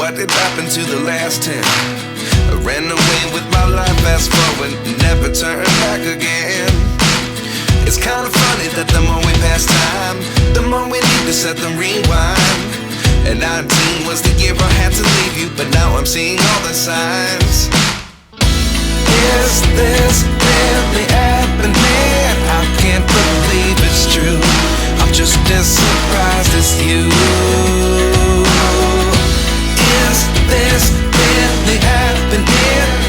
What did happen to the last 10? I ran away with my life, fast forward, never turn back again. It's kind of funny that the more we pass time, the more we need to set them rewind. And 19 was the year I had to leave you, but now I'm seeing all the signs. Is this really happening? I can't believe it's true. I'm just as surprised as you. Is this really happening?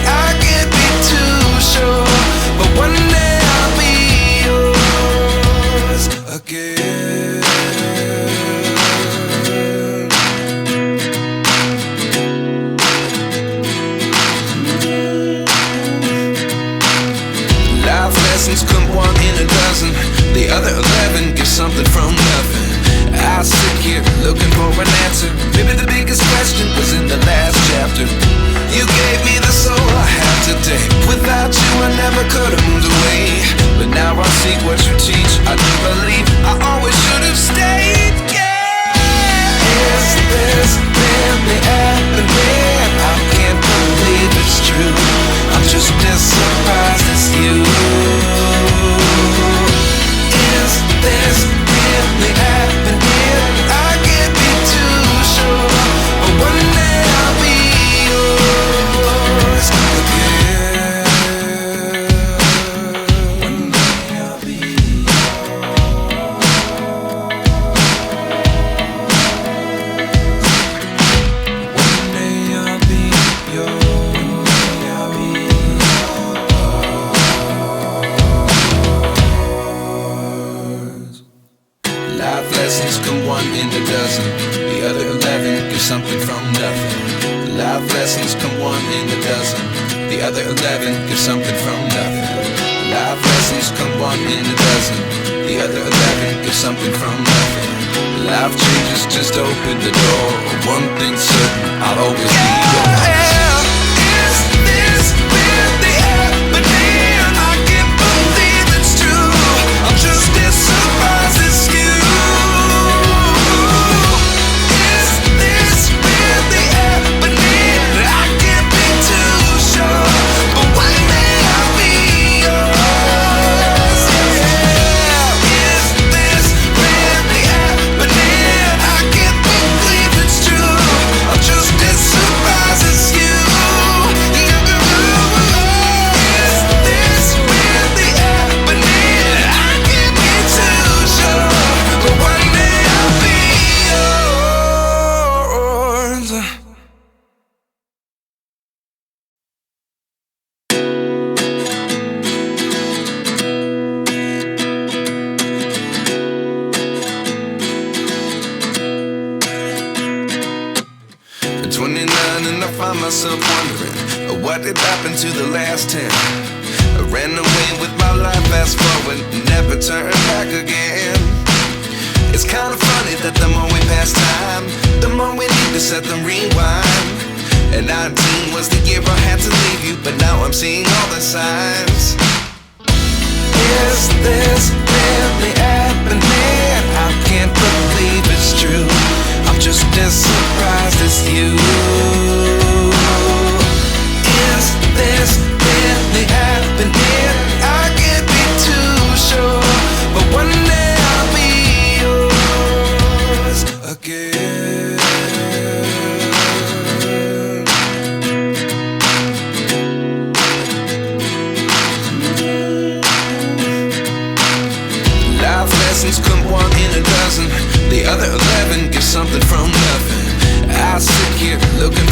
I can't be too sure, but one day I'll be yours again. Life lessons come one in a dozen. The other 11 give something from nothing. I sit here looking for an answer. Maybe the biggest question was in the last chapter. You gave me the soul I have today. Without you I never could have moved away. But now I see what you teach. I do believe I always should have stayed. Yeah. Is this really happening? I can't believe it's true. I'm just as surprised as you. Is this really happening? I can't be too sure, but one day I'll be yours again. One day I'll be yours. One day I'll be yours. One day I'll be yours. Life lessons come one in a dozen. The other 11 give something from nothing. Life lessons come one in a dozen. The other 11 give something from nothing. Life lessons come one in a dozen. The other 11 give something from nothing. Life changes, just open the door. One thing's certain, I'll always be yours. Is this really happening? I can't believe it's true. I'm just as surprised as you. Myself wondering what did happen to the last 10. I ran away with my life, fast forward, never turn back again. It's kind of funny that the more we pass time, the more we need to set them rewind. And 19 was the year I had to leave you, but now I'm seeing all the signs. Is this really happening? I can't believe it's true. I'm just as surprised as you. Is this really happening? I can't be too sure, but one day I'll be yours again. Life lessons come one in a dozen. The other 11 give something from nothing. I sit here looking